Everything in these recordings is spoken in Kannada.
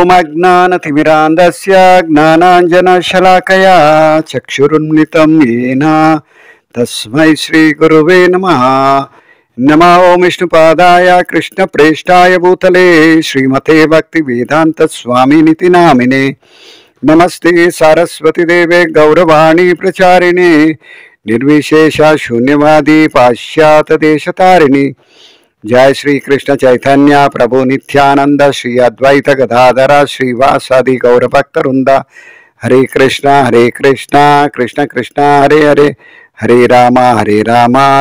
ಓಂ ಅಜ್ಞಾನತಿಮಿರಾಂಧಸ್ಯ ಜ್ಞಾನಾಂಜನಶಲಾಕಯಾ ಚಕ್ಷುರುನ್ಮಿಲಿತಂ ಯೇನ ತಸ್ಮೈ ಶ್ರೀ ಗುರುವೇ ನಮಃ. ನಮೋ ಓಂ ವಿಷ್ಣುಪಾದಾಯ ಕೃಷ್ಣಪ್ರೇಷ್ಠಾಯ ಭೂತಲೇ ಶ್ರೀಮತೆ ಭಕ್ತಿವೇದಾಂತ ಸ್ವಾಮಿನಿತಿ ನಾಮಿನೇ. ನಮಸ್ತೆ ಸಾರಸ್ವತಿ ದೇವೆ ಗೌರವಾಣಿ ಪ್ರಚಾರಿಣೆ ನಿರ್ವಿಶೇಷ ಶೂನ್ಯವಾದಿ ಪಾಶ್ಚಾತ್ಯ ದೇಶತಾರಿಣಿ. जय श्री कृष्ण चैतन्य प्रभु नित्यानंद श्री अद्वैत गदाधर श्रीवासादि गौर भक्त वृंद. हरे कृष्णा कृष्ण कृष्ण हरे हरे, हरे राम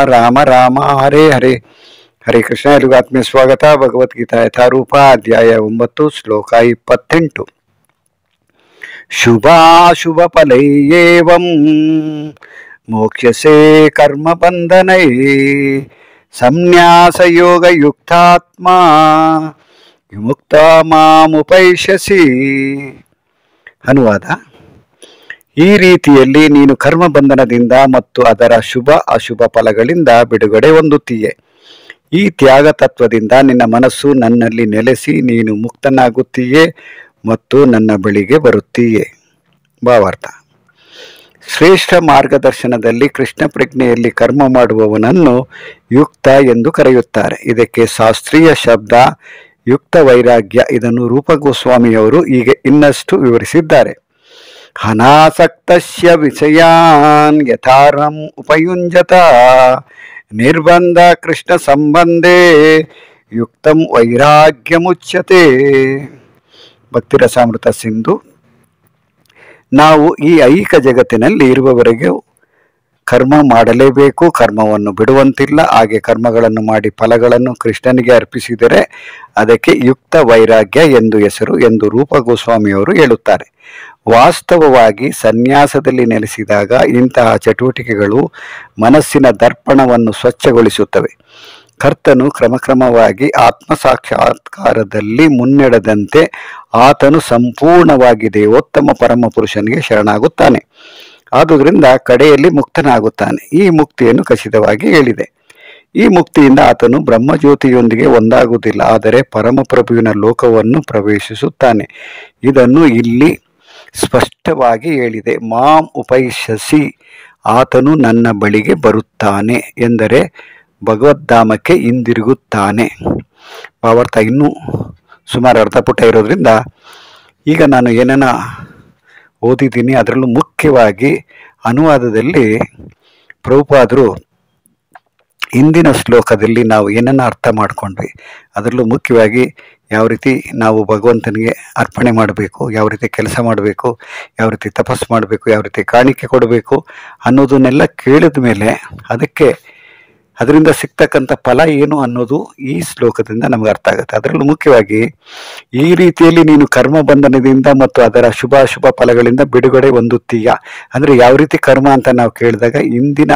राम राम हरे हरे. हरे कृष्ण. एल्रिगू आत्मीय स्वागत. भगवद्गीता यथारूप अध्याय 9 श्लोक 28. शुभाशुभ फलैर्येवं मोक्ष्यसे कर्म बंधनै संन्यास योग युक्तात्मा ವಿಮುಕ್ತ ಮಾಮುಪೈಷ್ಯಸಿ. ಅನುವಾದ: ಈ ರೀತಿಯಲ್ಲಿ ನೀನು ಕರ್ಮಬಂಧನದಿಂದ ಮತ್ತು ಅದರ ಶುಭ ಅಶುಭ ಫಲಗಳಿಂದ ಬಿಡುಗಡೆ ಹೊಂದುತ್ತೀಯೆ. ಈ ತ್ಯಾಗ ತತ್ವದಿಂದ ನಿನ್ನ ಮನಸ್ಸು ನನ್ನಲ್ಲಿ ನೆಲೆಸಿ ನೀನು ಮುಕ್ತನಾಗುತ್ತೀಯೆ ಮತ್ತು ನನ್ನ ಬಳಿಗೆ ಬರುತ್ತೀಯೆ. ಭಾವಾರ್ಥ: ಶ್ರೇಷ್ಠ ಮಾರ್ಗದರ್ಶನದಲ್ಲಿ ಕೃಷ್ಣ ಪ್ರಜ್ಞೆಯಲ್ಲಿ ಕರ್ಮ ಮಾಡುವವನನ್ನು ಯುಕ್ತ ಎಂದು ಕರೆಯುತ್ತಾರೆ. ಇದಕ್ಕೆ ಶಾಸ್ತ್ರೀಯ ಶಬ್ದ ಯುಕ್ತ ವೈರಾಗ್ಯ. ಇದನ್ನು ರೂಪ ಗೋಸ್ವಾಮಿಯವರು ಹೀಗೆ ಇನ್ನಷ್ಟು ವಿವರಿಸಿದ್ದಾರೆ. ಅನಾಸಕ್ತಸ್ಯ ವಿಷಯಾನ್ ಯಥಾರಂ ಉಪಯುಂಜತ ನಿರ್ಬಂಧ ಕೃಷ್ಣ ಸಂಬಂಧೇ ಯುಕ್ತಂ ವೈರಾಗ್ಯಮುಚ್ಯತೆ. ಭಕ್ತಿರಸಾಮೃತ ಸಿಂಧು. ನಾವು ಈ ಐಹಿಕ ಜಗತ್ತಿನಲ್ಲಿ ಇರುವವರೆಗೆ ಕರ್ಮ ಮಾಡಲೇಬೇಕು, ಕರ್ಮವನ್ನು ಬಿಡುವಂತಿಲ್ಲ. ಹಾಗೆ ಕರ್ಮಗಳನ್ನು ಮಾಡಿ ಫಲಗಳನ್ನು ಕೃಷ್ಣನಿಗೆ ಅರ್ಪಿಸಿದರೆ ಅದಕ್ಕೆ ಯುಕ್ತ ವೈರಾಗ್ಯ ಎಂದು ಹೆಸರು ಎಂದು ರೂಪ ಗೋಸ್ವಾಮಿಯವರು ಹೇಳುತ್ತಾರೆ. ವಾಸ್ತವವಾಗಿ ಸನ್ಯಾಸದಲ್ಲಿ ನೆಲೆಸಿದಾಗ ಇಂತಹ ಚಟುವಟಿಕೆಗಳು ಮನಸ್ಸಿನ ದರ್ಪಣವನ್ನು ಸ್ವಚ್ಛಗೊಳಿಸುತ್ತವೆ. ಕರ್ತನು ಕ್ರಮಕ್ರಮವಾಗಿ ಆತ್ಮಸಾಕ್ಷಾತ್ಕಾರದಲ್ಲಿ ಮುನ್ನಡೆದಂತೆ ಆತನು ಸಂಪೂರ್ಣವಾಗಿ ದೇವೋತ್ತಮ ಪರಮಪುರುಷನಿಗೆ ಶರಣಾಗುತ್ತಾನೆ. ಆದುದರಿಂದ ಕಡೆಯಲ್ಲಿ ಮುಕ್ತನಾಗುತ್ತಾನೆ. ಈ ಮುಕ್ತಿಯನ್ನು ಖಚಿತವಾಗಿ ಹೇಳಿದೆ. ಈ ಮುಕ್ತಿಯಿಂದ ಆತನು ಬ್ರಹ್ಮಜ್ಯೋತಿಯೊಂದಿಗೆ ಒಂದಾಗುವುದಿಲ್ಲ, ಆದರೆ ಪರಮಪ್ರಭುವಿನ ಲೋಕವನ್ನು ಪ್ರವೇಶಿಸುತ್ತಾನೆ. ಇದನ್ನು ಇಲ್ಲಿ ಸ್ಪಷ್ಟವಾಗಿ ಹೇಳಿದೆ. ಮಾಂ ಉಪೈಷ್ಯಸಿ, ಆತನು ನನ್ನ ಬಳಿಗೆ ಬರುತ್ತಾನೆ ಎಂದರೆ ಭಗವದ್ಧಾಮಕ್ಕೆ ಹಿಂದಿರುಗುತ್ತಾನೆ. ಭಾವಾರ್ಥ ಇನ್ನೂ ಸುಮಾರು ಅರ್ಧ ಪುಟ ಇರೋದ್ರಿಂದ ಈಗ ನಾನು ಏನನ್ನ ಓದಿದ್ದೀನಿ ಅದರಲ್ಲೂ ಮುಖ್ಯವಾಗಿ ಅನುವಾದದಲ್ಲಿ ಪ್ರಭುಪಾದರು ಹಿಂದಿನ ಶ್ಲೋಕದಲ್ಲಿ ನಾವು ಏನನ್ನ ಅರ್ಥ ಮಾಡ್ಕೊಂಡ್ವಿ, ಅದರಲ್ಲೂ ಮುಖ್ಯವಾಗಿ ಯಾವ ರೀತಿ ನಾವು ಭಗವಂತನಿಗೆ ಅರ್ಪಣೆ ಮಾಡಬೇಕು, ಯಾವ ರೀತಿ ಕೆಲಸ ಮಾಡಬೇಕು, ಯಾವ ರೀತಿ ತಪಸ್ಸು ಮಾಡಬೇಕು, ಯಾವ ರೀತಿ ಕಾಣಿಕೆ ಕೊಡಬೇಕು ಅನ್ನೋದನ್ನೆಲ್ಲ ಕೇಳಿದ ಮೇಲೆ ಅದರಿಂದ ಸಿಗ್ತಕ್ಕಂಥ ಫಲ ಏನು ಅನ್ನೋದು ಈ ಶ್ಲೋಕದಿಂದ ನಮಗೆ ಅರ್ಥ ಆಗುತ್ತೆ. ಅದರಲ್ಲೂ ಮುಖ್ಯವಾಗಿ ಈ ರೀತಿಯಲ್ಲಿ ನೀನು ಕರ್ಮ ಬಂಧನದಿಂದ ಮತ್ತು ಅದರ ಶುಭ ಅಶುಭ ಫಲಗಳಿಂದ ಬಿಡುಗಡೆ ಹೊಂದುತ್ತೀಯ ಅಂದರೆ ಯಾವ ರೀತಿ ಕರ್ಮ ಅಂತ ನಾವು ಕೇಳಿದಾಗ ಹಿಂದಿನ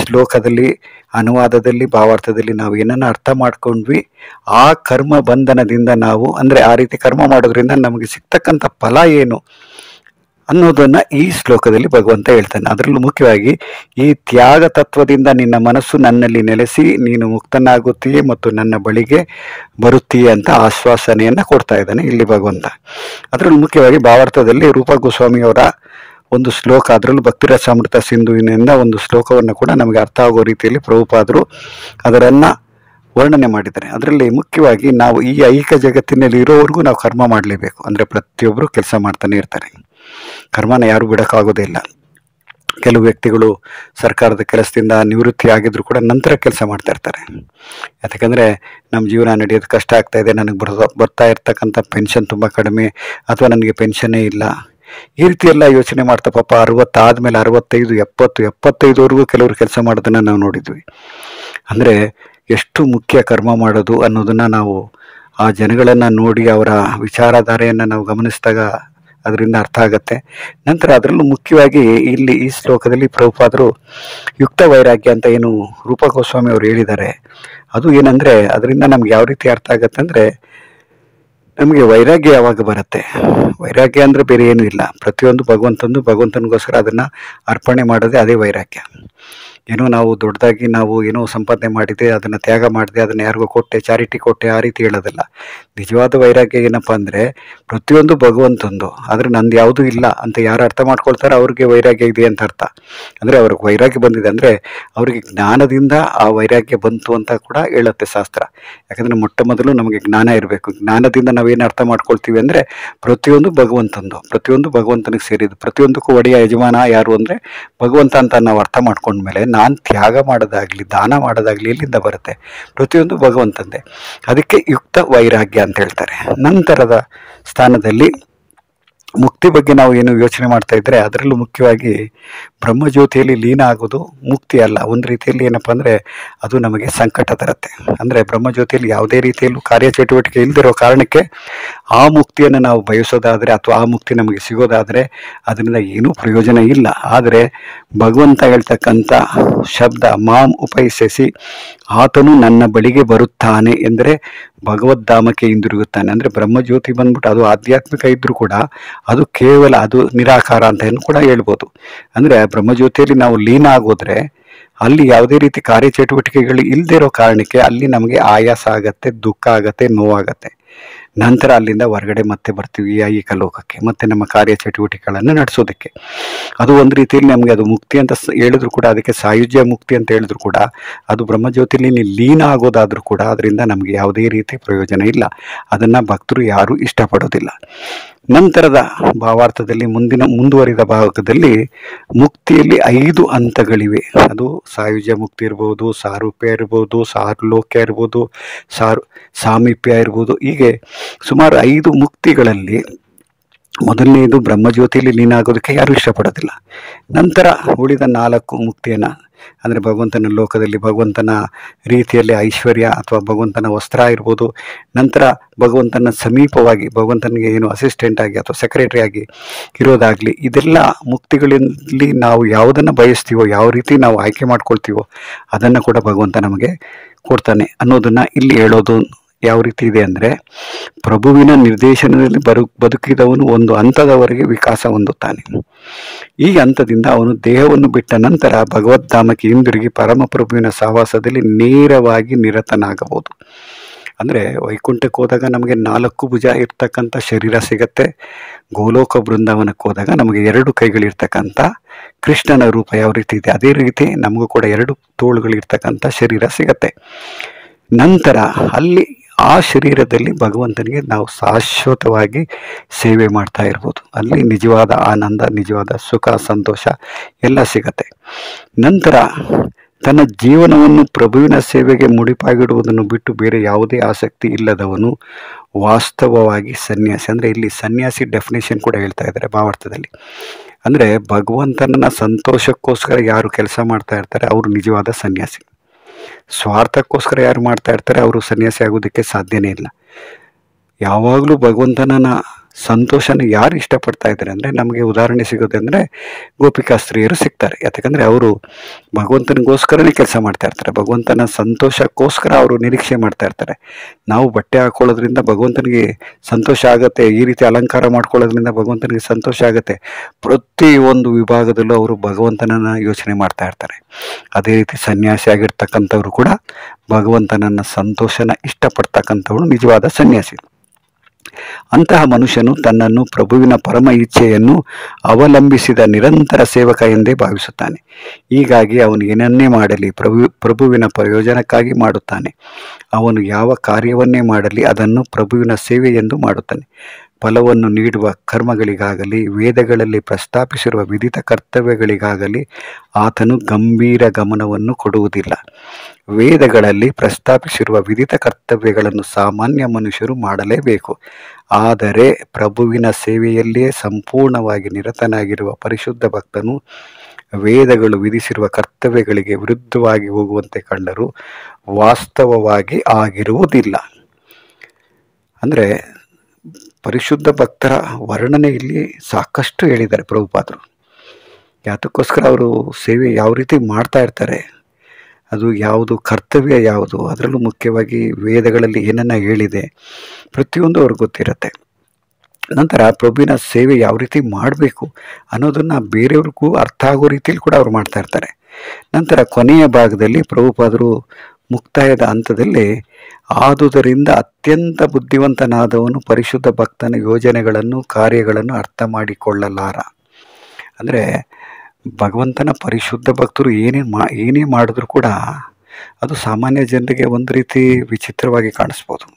ಶ್ಲೋಕದಲ್ಲಿ ಅನುವಾದದಲ್ಲಿ ಭಾವಾರ್ಥದಲ್ಲಿ ನಾವು ಏನನ್ನ ಅರ್ಥ ಮಾಡ್ಕೊಂಡ್ವಿ, ಆ ಕರ್ಮ ಬಂಧನದಿಂದ ನಾವು ಅಂದರೆ ಆ ರೀತಿ ಕರ್ಮ ಮಾಡೋದ್ರಿಂದ ನಮಗೆ ಸಿಗ್ತಕ್ಕಂಥ ಫಲ ಏನು ಅನ್ನೋದನ್ನು ಈ ಶ್ಲೋಕದಲ್ಲಿ ಭಗವಂತ ಹೇಳ್ತಾನೆ. ಅದರಲ್ಲೂ ಮುಖ್ಯವಾಗಿ ಈ ತ್ಯಾಗ ತತ್ವದಿಂದ ನಿನ್ನ ಮನಸ್ಸು ನನ್ನಲ್ಲಿ ನೆಲೆಸಿ ನೀನು ಮುಕ್ತನಾಗುತ್ತೀಯೆ ಮತ್ತು ನನ್ನ ಬಳಿಗೆ ಬರುತ್ತೀಯೆ ಅಂತ ಆಶ್ವಾಸನೆಯನ್ನು ಕೊಡ್ತಾ ಇದ್ದಾನೆ ಇಲ್ಲಿ ಭಗವಂತ. ಅದರಲ್ಲೂ ಮುಖ್ಯವಾಗಿ ಭಾವಾರ್ಥದಲ್ಲಿ ರೂಪ ಗೋಸ್ವಾಮಿಯವರ ಒಂದು ಶ್ಲೋಕ, ಅದರಲ್ಲೂ ಭಕ್ತಿರಸಾಮೃತ ಸಿಂಧುವಿನಿಂದ ಒಂದು ಶ್ಲೋಕವನ್ನು ಕೂಡ ನಮಗೆ ಅರ್ಥ ಆಗೋ ರೀತಿಯಲ್ಲಿ ಪ್ರಭುಪಾದರು ಅದನ್ನು ವರ್ಣನೆ ಮಾಡಿದ್ದಾರೆ. ಅದರಲ್ಲಿ ಮುಖ್ಯವಾಗಿ ನಾವು ಈ ಐಹಿಕ ಜಗತ್ತಿನಲ್ಲಿ ಇರೋವರೆಗೂ ನಾವು ಕರ್ಮ ಮಾಡಲೇಬೇಕು. ಅಂದರೆ ಪ್ರತಿಯೊಬ್ಬರು ಕೆಲಸ ಮಾಡ್ತಾನೆ ಇರ್ತಾರೆ, ಕರ್ಮನ ಯಾರು ಬಿಡೋಕ್ಕಾಗೋದೇ ಇಲ್ಲ. ಕೆಲವು ವ್ಯಕ್ತಿಗಳು ಸರ್ಕಾರದ ಕೆಲಸದಿಂದ ನಿವೃತ್ತಿ ಆಗಿದ್ರು ಕೂಡ ನಂತರ ಕೆಲಸ ಮಾಡ್ತಾ ಇರ್ತಾರೆ. ಯಾಕಂದರೆ ನಮ್ಮ ಜೀವನ ನಡೆಯೋದು ಕಷ್ಟ ಆಗ್ತಾ ಇದೆ, ನನಗೆ ಬರ್ತಾ ಇರ್ತಕ್ಕಂಥ ಪೆನ್ಷನ್ ತುಂಬ ಕಡಿಮೆ, ಅಥವಾ ನನಗೆ ಪೆನ್ಷನ್ನೇ ಇಲ್ಲ, ಈ ರೀತಿ ಎಲ್ಲ ಯೋಚನೆ ಮಾಡ್ತಾ ಪಾಪ 60 ಆದಮೇಲೆ 65, 70, 75ವರೆಗೂ ಕೆಲವರು ಕೆಲಸ ಮಾಡೋದನ್ನು ನಾವು ನೋಡಿದ್ವಿ. ಅಂದರೆ ಎಷ್ಟು ಮುಖ್ಯ ಕರ್ಮ ಮಾಡೋದು ಅನ್ನೋದನ್ನು ನಾವು ಆ ಜನಗಳನ್ನು ನೋಡಿ ಅವರ ವಿಚಾರಧಾರೆಯನ್ನು ನಾವು ಗಮನಿಸಿದಾಗ ಅದರಿಂದ ಅರ್ಥ ಆಗತ್ತೆ. ನಂತರ ಅದರಲ್ಲೂ ಮುಖ್ಯವಾಗಿ ಇಲ್ಲಿ ಈ ಶ್ಲೋಕದಲ್ಲಿ ಪ್ರಭುಪಾದರು ಯುಕ್ತ ವೈರಾಗ್ಯ ಅಂತ ಏನು ರೂಪ ಗೋಸ್ವಾಮಿ ಅವರು ಹೇಳಿದ್ದಾರೆ, ಅದು ಏನಂದರೆ ಅದರಿಂದ ನಮ್ಗೆ ಯಾವ ರೀತಿ ಅರ್ಥ ಆಗತ್ತೆ ಅಂದರೆ ನಮಗೆ ವೈರಾಗ್ಯ ಯಾವಾಗ ಬರುತ್ತೆ, ವೈರಾಗ್ಯ ಅಂದರೆ ಬೇರೆ ಏನೂ ಇಲ್ಲ, ಪ್ರತಿಯೊಂದು ಭಗವಂತನಿಗೋಸ್ಕರ ಅದನ್ನು ಅರ್ಪಣೆ ಮಾಡೋದೇ ಅದೇ ವೈರಾಗ್ಯ. ಏನೋ ನಾವು ದೊಡ್ಡದಾಗಿ ನಾವು ಏನೋ ಸಂಪಾದನೆ ಮಾಡಿದೆ, ಅದನ್ನು ತ್ಯಾಗ ಮಾಡಿದೆ, ಅದನ್ನು ಯಾರಿಗೋ ಕೊಟ್ಟೆ, ಚಾರಿಟಿ ಕೊಟ್ಟೆ, ಆ ರೀತಿ ಹೇಳೋದಿಲ್ಲ. ನಿಜವಾದ ವೈರಾಗ್ಯ ಏನಪ್ಪ ಅಂದರೆ ಪ್ರತಿಯೊಂದು ಭಗವಂತಂದು, ಆದರೆ ನಂದು ಯಾವುದೂ ಇಲ್ಲ ಅಂತ ಯಾರು ಅರ್ಥ ಮಾಡ್ಕೊಳ್ತಾರೆ ಅವ್ರಿಗೆ ವೈರಾಗ್ಯ ಇದೆ ಅಂತ ಅರ್ಥ. ಅಂದರೆ ಅವ್ರಿಗೆ ವೈರಾಗ್ಯ ಬಂದಿದೆ ಅಂದರೆ ಅವರಿಗೆ ಜ್ಞಾನದಿಂದ ಆ ವೈರಾಗ್ಯ ಬಂತು ಅಂತ ಕೂಡ ಹೇಳುತ್ತೆ ಶಾಸ್ತ್ರ. ಯಾಕಂದರೆ ಮೊಟ್ಟ ಮೊದಲು ನಮಗೆ ಜ್ಞಾನ ಇರಬೇಕು. ಜ್ಞಾನದಿಂದ ನಾವೇನು ಅರ್ಥ ಮಾಡ್ಕೊಳ್ತೀವಿ ಅಂದರೆ ಪ್ರತಿಯೊಂದು ಭಗವಂತಂದು, ಪ್ರತಿಯೊಂದು ಭಗವಂತನಿಗೆ ಸೇರಿದ್ದು, ಪ್ರತಿಯೊಂದಕ್ಕೂ ಒಡೆಯ ಯಜಮಾನ ಯಾರು ಅಂದರೆ ಭಗವಂತ ಅಂತ ನಾವು ಅರ್ಥ ಮಾಡ್ಕೊಂಡ್ಮೇಲೆ ನಾನು ತ್ಯಾಗ ಮಾಡೋದಾಗಲಿ ದಾನ ಮಾಡೋದಾಗಲಿ ಎಲ್ಲಿಂದ ಬರುತ್ತೆ? ಪ್ರತಿಯೊಂದು ಭಗವಂತಂದೆ. ಅದಕ್ಕೆ ಯುಕ್ತ ವೈರಾಗ್ಯ ಅಂತ ಹೇಳ್ತಾರೆ. ನಂತರದ ಸ್ಥಾನದಲ್ಲಿ ಮುಕ್ತಿ ಬಗ್ಗೆ ನಾವು ಏನು ಯೋಚನೆ ಮಾಡ್ತಾ ಇದ್ದರೆ ಅದರಲ್ಲೂ ಮುಖ್ಯವಾಗಿ ಬ್ರಹ್ಮಜ್ಯೋತಿಯಲ್ಲಿ ಲೀನ ಆಗೋದು ಮುಕ್ತಿ ಅಲ್ಲ. ಒಂದು ರೀತಿಯಲ್ಲಿ ಏನಪ್ಪ ಅಂದರೆ ಅದು ನಮಗೆ ಸಂಕಟ ತರುತ್ತೆ. ಅಂದರೆ ಬ್ರಹ್ಮಜ್ಯೋತಿಯಲ್ಲಿ ಯಾವುದೇ ರೀತಿಯಲ್ಲೂ ಕಾರ್ಯಚಟುವಟಿಕೆ ಇಲ್ಲದಿರೋ ಕಾರಣಕ್ಕೆ ಆ ಮುಕ್ತಿಯನ್ನು ನಾವು ಬಯಸೋದಾದರೆ ಅಥವಾ ಆ ಮುಕ್ತಿ ನಮಗೆ ಸಿಗೋದಾದರೆ ಅದರಿಂದ ಏನೂ ಪ್ರಯೋಜನ ಇಲ್ಲ. ಆದರೆ ಭಗವಂತ ಹೇಳ್ತಕ್ಕಂಥ ಶಬ್ದ ಮಾಂ ಉಪೈಸೆಸಿ, ಆತನು ನನ್ನ ಬಳಿಗೆ ಬರುತ್ತಾನೆ ಎಂದರೆ ಭಗವದ್ಧಾಮಕ್ಕೆ ಹಿಂದಿರುಗುತ್ತಾನೆ. ಅಂದರೆ ಬ್ರಹ್ಮಜ್ಯೋತಿ ಬಂದ್ಬಿಟ್ಟು ಅದು ಆಧ್ಯಾತ್ಮಿಕ ಇದ್ದರೂ ಕೂಡ ಅದು ಕೇವಲ ಅದು ನಿರಾಕಾರ ಅಂತ ಕೂಡ ಹೇಳ್ಬೋದು. ಅಂದರೆ ಬ್ರಹ್ಮಜ್ಯೋತಿಯಲ್ಲಿ ನಾವು ಲೀನ ಆಗೋದ್ರೆ ಅಲ್ಲಿ ಯಾವುದೇ ರೀತಿ ಕಾರ್ಯಚಟುವಟಿಕೆಗಳು ಇಲ್ಲದೇ ಇರೋ ಕಾರಣಕ್ಕೆ ಅಲ್ಲಿ ನಮಗೆ ಆಯಾಸ ಆಗತ್ತೆ, ದುಃಖ ಆಗತ್ತೆ, ನೋವಾಗತ್ತೆ. ನಂತರ ಅಲ್ಲಿಂದ ಹೊರಗಡೆ ಮತ್ತೆ ಬರ್ತೀವಿ ಈ ಐಹಿಕ ಲೋಕಕ್ಕೆ, ಮತ್ತೆ ನಮ್ಮ ಕಾರ್ಯಚಟುವಟಿಕೆಗಳನ್ನು ನಡೆಸೋದಕ್ಕೆ. ಅದು ಒಂದು ರೀತಿಯಲ್ಲಿ ನಮಗೆ ಅದು ಮುಕ್ತಿ ಅಂತ ಹೇಳಿದ್ರು ಕೂಡ, ಅದಕ್ಕೆ ಸಾಯುಜ್ಯ ಮುಕ್ತಿ ಅಂತ ಹೇಳಿದ್ರು ಕೂಡ, ಅದು ಬ್ರಹ್ಮಜ್ಯೋತಿಯಲ್ಲಿ ಲೀನ ಆಗೋದಾದರೂ ಕೂಡ ಅದರಿಂದ ನಮಗೆ ಯಾವುದೇ ರೀತಿ ಪ್ರಯೋಜನ ಇಲ್ಲ. ಅದನ್ನು ಭಕ್ತರು ಯಾರೂ ಇಷ್ಟಪಡೋದಿಲ್ಲ. ನಂತರದ ಭಾವಾರ್ಥದಲ್ಲಿ ಮುಂದುವರಿದ ಭಾಗದಲ್ಲಿ ಮುಕ್ತಿಯಲ್ಲಿ 5 ಹಂತಗಳಿವೆ. ಅದು ಸಾಯುಜ್ಯ ಮುಕ್ತಿ ಇರ್ಬೋದು, ಸಾರೂಪ್ಯ ಇರ್ಬೋದು, ಸಾರಲೋಕ್ಯ ಇರ್ಬೋದು, ಸಾಮೀಪ್ಯ ಇರ್ಬೋದು. ಹೀಗೆ ಸುಮಾರು 5 ಮುಕ್ತಿಗಳಲ್ಲಿ ಮೊದಲನೆಯದು ಬ್ರಹ್ಮಜ್ಯೋತಿಯಲ್ಲಿ ಲೀನ ಆಗೋದಕ್ಕೆ ಯಾರೂ ಇಷ್ಟಪಡೋದಿಲ್ಲ. ನಂತರ ಉಳಿದ 4 ಮುಕ್ತಿಯನ್ನು ಅಂದರೆ ಭಗವಂತನ ಲೋಕದಲ್ಲಿ ಭಗವಂತನ ರೀತಿಯಲ್ಲಿ ಐಶ್ವರ್ಯ ಅಥವಾ ಭಗವಂತನ ವಸ್ತ್ರ ಇರ್ಬೋದು, ನಂತರ ಭಗವಂತನ ಸಮೀಪವಾಗಿ ಭಗವಂತನಿಗೆ ಏನು ಅಸಿಸ್ಟೆಂಟ್ ಆಗಿ ಅಥವಾ ಸೆಕ್ರೆಟರಿ ಆಗಿ ಇರೋದಾಗಲಿ, ಇದೆಲ್ಲ ಮುಕ್ತಿಗಳಲ್ಲಿ ನಾವು ಯಾವುದನ್ನು ಬಯಸ್ತೀವೋ, ಯಾವ ರೀತಿ ನಾವು ಆಯ್ಕೆ ಮಾಡ್ಕೊಳ್ತೀವೋ ಅದನ್ನು ಕೂಡ ಭಗವಂತ ನಮಗೆ ಕೊಡ್ತಾನೆ ಅನ್ನೋದನ್ನು ಇಲ್ಲಿ ಹೇಳೋದು ಯಾವ ರೀತಿ ಇದೆ ಅಂದರೆ, ಪ್ರಭುವಿನ ನಿರ್ದೇಶನದಲ್ಲಿ ಬದುಕಿದವನು ಒಂದು ಹಂತದವರೆಗೆ ವಿಕಾಸ ಹೊಂದುತ್ತಾನೆ. ಈ ಹಂತದಿಂದ ಅವನು ದೇಹವನ್ನು ಬಿಟ್ಟ ನಂತರ ಭಗವದ್ಧಾಮಕ್ಕೆ ಹಿಂದಿರುಗಿ ಪರಮಪ್ರಭುವಿನ ಸಹವಾಸದಲ್ಲಿ ನೇರವಾಗಿ ನಿರತನಾಗಬಹುದು. ಅಂದರೆ ವೈಕುಂಠಕ್ಕೆ ಹೋದಾಗ ನಮಗೆ 4 ಭುಜ ಇರ್ತಕ್ಕಂಥ ಶರೀರ ಸಿಗತ್ತೆ. ಗೋಲೋಕ ಬೃಂದಾವನಕ್ಕೆ ಹೋದಾಗ ನಮಗೆ 2 ಕೈಗಳಿರ್ತಕ್ಕಂಥ ಕೃಷ್ಣನ ರೂಪ ಯಾವ ರೀತಿ ಇದೆ ಅದೇ ರೀತಿ ನಮಗೂ ಕೂಡ 2 ತೋಳುಗಳಿರ್ತಕ್ಕಂಥ ಶರೀರ ಸಿಗತ್ತೆ. ನಂತರ ಅಲ್ಲಿ ಆ ಶರೀರದಲ್ಲಿ ಭಗವಂತನಿಗೆ ನಾವು ಶಾಶ್ವತವಾಗಿ ಸೇವೆ ಮಾಡ್ತಾ ಇರ್ಬೋದು. ಅಲ್ಲಿ ನಿಜವಾದ ಆನಂದ, ನಿಜವಾದ ಸುಖ, ಸಂತೋಷ ಎಲ್ಲ ಸಿಗತ್ತೆ. ನಂತರ ತನ್ನ ಜೀವನವನ್ನು ಪ್ರಭುವಿನ ಸೇವೆಗೆ ಮುಡಿಪಾಗಿಡುವುದನ್ನು ಬಿಟ್ಟು ಬೇರೆ ಯಾವುದೇ ಆಸಕ್ತಿ ಇಲ್ಲದವನು ವಾಸ್ತವವಾಗಿ ಸನ್ಯಾಸಿ. ಅಂದರೆ ಇಲ್ಲಿ ಸನ್ಯಾಸಿ ಡೆಫಿನೇಷನ್ ಕೂಡ ಹೇಳ್ತಾ ಇದ್ದಾರೆ ಭಾವಾರ್ಥದಲ್ಲಿ. ಅಂದರೆ ಭಗವಂತನ ಸಂತೋಷಕ್ಕೋಸ್ಕರ ಯಾರು ಕೆಲಸ ಮಾಡ್ತಾ ಇರ್ತಾರೆ ಅವರು ನಿಜವಾದ ಸನ್ಯಾಸಿ. ಸ್ವಾರ್ಥಕ್ಕೋಸ್ಕರ ಯಾರು ಮಾಡ್ತಾ ಇರ್ತಾರೆ ಅವರು ಸನ್ಯಾಸಿ ಆಗೋದಕ್ಕೆ ಸಾಧ್ಯನೇ ಇಲ್ಲ. ಯಾವಾಗಲೂ ಭಗವಂತನ ಸಂತೋಷನ ಯಾರು ಇಷ್ಟಪಡ್ತಾ ಇದ್ದಾರೆ ಅಂದರೆ, ನಮಗೆ ಉದಾಹರಣೆ ಸಿಗೋದಂದರೆ ಗೋಪಿಕಾ ಸ್ತ್ರೀಯರು ಸಿಗ್ತಾರೆ. ಯಾಕಂದರೆ ಅವರು ಭಗವಂತನಿಗೋಸ್ಕರನೇ ಕೆಲಸ ಮಾಡ್ತಾ ಇರ್ತಾರೆ, ಭಗವಂತನ ಸಂತೋಷಕ್ಕೋಸ್ಕರ ಅವರು ನಿರೀಕ್ಷೆ ಮಾಡ್ತಾ ಇರ್ತಾರೆ. ನಾವು ಬಟ್ಟೆ ಹಾಕೊಳ್ಳೋದ್ರಿಂದ ಭಗವಂತನಿಗೆ ಸಂತೋಷ ಆಗುತ್ತೆ, ಈ ರೀತಿ ಅಲಂಕಾರ ಮಾಡ್ಕೊಳ್ಳೋದ್ರಿಂದ ಭಗವಂತನಿಗೆ ಸಂತೋಷ ಆಗುತ್ತೆ. ಪ್ರತಿಯೊಂದು ವಿಭಾಗದಲ್ಲೂ ಅವರು ಭಗವಂತನನ್ನು ಯೋಚನೆ ಮಾಡ್ತಾ ಇರ್ತಾರೆ. ಅದೇ ರೀತಿ ಸನ್ಯಾಸಿ ಆಗಿರ್ತಕ್ಕಂಥವ್ರು ಕೂಡ ಭಗವಂತನನ್ನ ಸಂತೋಷನ ಇಷ್ಟಪಡ್ತಕ್ಕಂಥವನು ನಿಜವಾದ ಸನ್ಯಾಸಿ. ಅಂತಹ ಮನುಷ್ಯನು ತನ್ನನ್ನು ಪ್ರಭುವಿನ ಪರಮ ಇಚ್ಛೆಯನ್ನು ಅವಲಂಬಿಸಿದ ನಿರಂತರ ಸೇವಕ ಎಂದೇ ಭಾವಿಸುತ್ತಾನೆ. ಹೀಗಾಗಿ ಅವನು ಏನನ್ನೇ ಮಾಡಲಿ ಪ್ರಭುವಿನ ಪ್ರಯೋಜನಕ್ಕಾಗಿ ಮಾಡುತ್ತಾನೆ. ಅವನು ಯಾವ ಕಾರ್ಯವನ್ನೇ ಮಾಡಲಿ ಅದನ್ನು ಪ್ರಭುವಿನ ಸೇವೆ ಎಂದು ಮಾಡುತ್ತಾನೆ. ಫಲವನ್ನು ನೀಡುವ ಕರ್ಮಗಳಿಗಾಗಲಿ ವೇದಗಳಲ್ಲಿ ಪ್ರಸ್ತಾಪಿಸಿರುವ ವಿಧಿತ ಕರ್ತವ್ಯಗಳಿಗಾಗಲಿ ಆತನು ಗಂಭೀರ ಗಮನವನ್ನು ಕೊಡುವುದಿಲ್ಲ. ವೇದಗಳಲ್ಲಿ ಪ್ರಸ್ತಾಪಿಸಿರುವ ವಿಧಿತ ಕರ್ತವ್ಯಗಳನ್ನು ಸಾಮಾನ್ಯ ಮನುಷ್ಯರು ಮಾಡಲೇಬೇಕು. ಆದರೆ ಪ್ರಭುವಿನ ಸೇವೆಯಲ್ಲಿಯೇ ಸಂಪೂರ್ಣವಾಗಿ ನಿರತನಾಗಿರುವ ಪರಿಶುದ್ಧ ಭಕ್ತನು ವೇದಗಳು ವಿಧಿಸಿರುವ ಕರ್ತವ್ಯಗಳಿಗೆ ವಿರುದ್ಧವಾಗಿ ಹೋಗುವಂತೆ ಕಂಡರೂ ವಾಸ್ತವವಾಗಿ ಆಗಿರುವುದಿಲ್ಲ. ಅಂದರೆ ಪರಿಶುದ್ಧ ಭಕ್ತರ ವರ್ಣನೆ ಇಲ್ಲಿ ಸಾಕಷ್ಟು ಹೇಳಿದ್ದಾರೆ ಪ್ರಭುಪಾದರು. ಯಾತಕ್ಕೋಸ್ಕರ ಅವರು ಸೇವೆ ಯಾವ ರೀತಿ ಮಾಡ್ತಾ ಇರ್ತಾರೆ, ಅದು ಯಾವುದು ಕರ್ತವ್ಯ ಯಾವುದು, ಅದರಲ್ಲೂ ಮುಖ್ಯವಾಗಿ ವೇದಗಳಲ್ಲಿ ಏನನ್ನ ಹೇಳಿದೆ ಪ್ರತಿಯೊಂದು ಅವ್ರಿಗೆ ಗೊತ್ತಿರುತ್ತೆ. ನಂತರ ಪ್ರಭುವಿನ ಸೇವೆ ಯಾವ ರೀತಿ ಮಾಡಬೇಕು ಅನ್ನೋದನ್ನು ಬೇರೆಯವ್ರಿಗೂ ಅರ್ಥ ಆಗೋ ರೀತಿಯಲ್ಲಿ ಕೂಡ ಅವ್ರು ಮಾಡ್ತಾ ಇರ್ತಾರೆ. ನಂತರ ಕೊನೆಯ ಭಾಗದಲ್ಲಿ ಪ್ರಭುಪಾದರು ಮುಕ್ತಾಯದ ಹಂತದಲ್ಲಿ, ಆದುದರಿಂದ ಅತ್ಯಂತ ಬುದ್ಧಿವಂತನಾದವನು ಪರಿಶುದ್ಧ ಭಕ್ತನ ಯೋಜನೆಗಳನ್ನು ಕಾರ್ಯಗಳನ್ನು ಅರ್ಥ ಮಾಡಿಕೊಳ್ಳಲಾರ. ಅಂದರೆ ಭಗವಂತನ ಪರಿಶುದ್ಧ ಭಕ್ತರು ಏನೇ ಮಾಡಿದ್ರು ಕೂಡ ಅದು ಸಾಮಾನ್ಯ ಜನರಿಗೆ ಒಂದು ರೀತಿ ವಿಚಿತ್ರವಾಗಿ ಕಾಣಿಸ್ಬೋದು.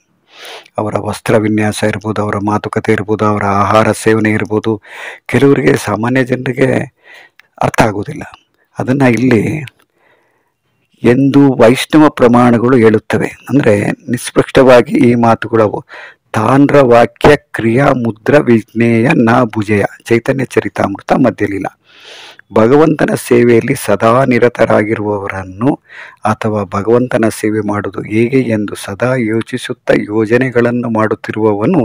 ಅವರ ವಸ್ತ್ರ ವಿನ್ಯಾಸ ಇರ್ಬೋದು, ಅವರ ಮಾತುಕತೆ ಇರ್ಬೋದು, ಅವರ ಆಹಾರ ಸೇವನೆ ಇರ್ಬೋದು, ಕೆಲವರಿಗೆ ಸಾಮಾನ್ಯ ಜನರಿಗೆ ಅರ್ಥ ಆಗೋದಿಲ್ಲ. ಅದನ್ನು ಇಲ್ಲಿ ಎಂದು ವೈಷ್ಣವ ಪ್ರಮಾಣಗಳು ಹೇಳುತ್ತವೆ. ಅಂದರೆ ನಿಷ್ಪೃಷ್ಟವಾಗಿ ಈ ಮಾತುಗಳವು ತಾಂಡ್ರ ವಾಕ್ಯ ಕ್ರಿಯಾ ಮುದ್ರ ವಿಜ್ಞೇಯ ನ ಭುಜಯ, ಚೈತನ್ಯ ಚರಿತಾಮೃತ ಮಧ್ಯಲೀಲ. ಭಗವಂತನ ಸೇವೆಯಲ್ಲಿ ಸದಾ ನಿರತರಾಗಿರುವವರನ್ನು ಅಥವಾ ಭಗವಂತನ ಸೇವೆ ಮಾಡುವುದು ಹೇಗೆ ಎಂದು ಸದಾ ಯೋಚಿಸುತ್ತಾ ಯೋಜನೆಗಳನ್ನು ಮಾಡುತ್ತಿರುವವನು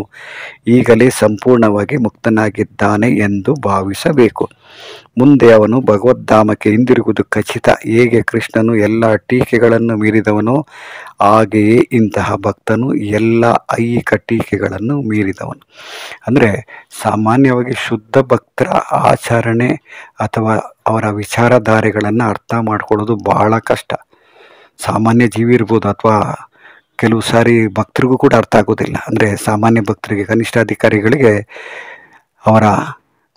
ಈಗಲೇ ಸಂಪೂರ್ಣವಾಗಿ ಮುಕ್ತನಾಗಿದ್ದಾನೆ ಎಂದು ಭಾವಿಸಬೇಕು. ಮುಂದೆ ಅವನು ಭಗವದ್ಧಾಮಕ್ಕೆ ಹಿಂದಿರುಗುವುದು ಖಚಿತ. ಹೇಗೆ ಕೃಷ್ಣನು ಎಲ್ಲ ಟೀಕೆಗಳನ್ನು ಮೀರಿದವನೋ ಹಾಗೆಯೇ ಇಂತಹ ಭಕ್ತನು ಎಲ್ಲ ಐಹಿಕ ಟೀಕೆಗಳನ್ನು ಮೀರಿದವನು. ಅಂದರೆ ಸಾಮಾನ್ಯವಾಗಿ ಶುದ್ಧ ಭಕ್ತರ ಆಚರಣೆ ಅಥವಾ ಅವರ ವಿಚಾರಧಾರೆಗಳನ್ನು ಅರ್ಥ ಮಾಡ್ಕೊಳ್ಳೋದು ಬಹಳ ಕಷ್ಟ. ಸಾಮಾನ್ಯ ಜೀವಿ ಇರ್ಬೋದು, ಅಥವಾ ಕೆಲವು ಸಾರಿ ಭಕ್ತರಿಗೂ ಕೂಡ ಅರ್ಥ ಆಗೋದಿಲ್ಲ. ಅಂದರೆ ಸಾಮಾನ್ಯ ಭಕ್ತರಿಗೆ, ಕನಿಷ್ಠಾಧಿಕಾರಿಗಳಿಗೆ ಅವರ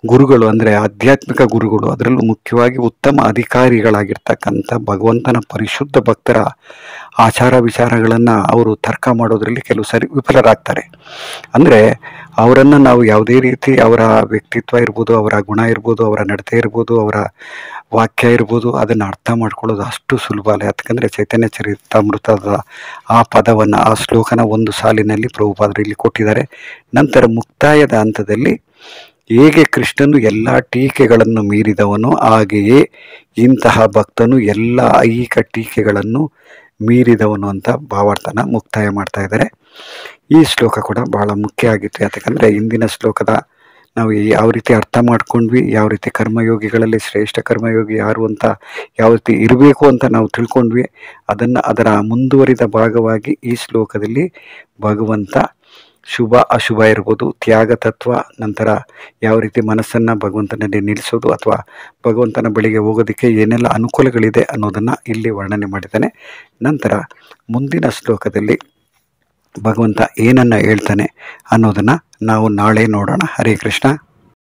ಗುರುಗಳು ಅಂದರೆ ಆಧ್ಯಾತ್ಮಿಕ ಗುರುಗಳು, ಅದರಲ್ಲೂ ಮುಖ್ಯವಾಗಿ ಉತ್ತಮ ಅಧಿಕಾರಿಗಳಾಗಿರ್ತಕ್ಕಂಥ ಭಗವಂತನ ಪರಿಶುದ್ಧ ಭಕ್ತರ ಆಚಾರ ವಿಚಾರಗಳನ್ನು ಅವರು ತರ್ಕ ಮಾಡೋದರಲ್ಲಿ ಕೆಲವು ಸಾರಿ ವಿಫಲರಾಗ್ತಾರೆ. ಅಂದರೆ ಅವರನ್ನು ನಾವು ಯಾವುದೇ ರೀತಿ ಅವರ ವ್ಯಕ್ತಿತ್ವ ಇರ್ಬೋದು, ಅವರ ಗುಣ ಇರ್ಬೋದು, ಅವರ ನಡತೆ ಇರ್ಬೋದು, ಅವರ ವಾಕ್ಯ ಇರ್ಬೋದು, ಅದನ್ನು ಅರ್ಥ ಮಾಡ್ಕೊಳ್ಳೋದು ಅಷ್ಟು ಸುಲಭ ಅಲ್ಲ. ಯಾಕಂದರೆ ಚೈತನ್ಯ ಚರಿತಾಮೃತದ ಆ ಪದವನ್ನು, ಆ ಶ್ಲೋಕನ ಒಂದು ಸಾಲಿನಲ್ಲಿ ಪ್ರಭುಪಾದರು ಇಲ್ಲಿ ಕೊಟ್ಟಿದ್ದಾರೆ. ನಂತರ ಮುಕ್ತಾಯದ ಹಂತದಲ್ಲಿ ಹೇಗೆ ಕೃಷ್ಣನು ಎಲ್ಲ ಟೀಕೆಗಳನ್ನು ಮೀರಿದವನೋ ಹಾಗೆಯೇ ಇಂತಹ ಭಕ್ತನು ಎಲ್ಲ ಐಹಿಕ ಟೀಕೆಗಳನ್ನು ಮೀರಿದವನು ಅಂತ ಭಾವಾರ್ಥನ ಮುಕ್ತಾಯ ಮಾಡ್ತಾ ಇದ್ದಾರೆ. ಈ ಶ್ಲೋಕ ಕೂಡ ಬಹಳ ಮುಖ್ಯ ಆಗಿತ್ತು. ಯಾಕಂದರೆ ಇಂದಿನ ಶ್ಲೋಕದ ನಾವು ಯಾವ ರೀತಿ ಅರ್ಥ ಮಾಡ್ಕೊಂಡ್ವಿ, ಯಾವ ರೀತಿ ಕರ್ಮಯೋಗಿಗಳಲ್ಲಿ ಶ್ರೇಷ್ಠ ಕರ್ಮಯೋಗಿ ಯಾರು ಅಂತ ಯಾವ ರೀತಿ ಇರಬೇಕು ಅಂತ ನಾವು ತಿಳ್ಕೊಂಡ್ವಿ, ಅದರ ಮುಂದುವರಿದ ಭಾಗವಾಗಿ ಈ ಶ್ಲೋಕದಲ್ಲಿ ಭಗವಂತ ಶುಭ ಅಶುಭ ಇರ್ಬೋದು, ತ್ಯಾಗ ತತ್ವ, ನಂತರ ಯಾವ ರೀತಿ ಮನಸ್ಸನ್ನು ಭಗವಂತನಲ್ಲಿ ನಿಲ್ಲಿಸೋದು ಅಥವಾ ಭಗವಂತನ ಬಳಿಗೆ ಹೋಗೋದಕ್ಕೆ ಏನೆಲ್ಲ ಅನುಕೂಲಗಳಿದೆ ಅನ್ನೋದನ್ನು ಇಲ್ಲಿ ವರ್ಣನೆ ಮಾಡಿದ್ದಾನೆ. ನಂತರ ಮುಂದಿನ ಶ್ಲೋಕದಲ್ಲಿ ಭಗವಂತ ಏನನ್ನು ಹೇಳ್ತಾನೆ ಅನ್ನೋದನ್ನು ನಾವು ನಾಳೆ ನೋಡೋಣ. ಹರೇ ಕೃಷ್ಣ.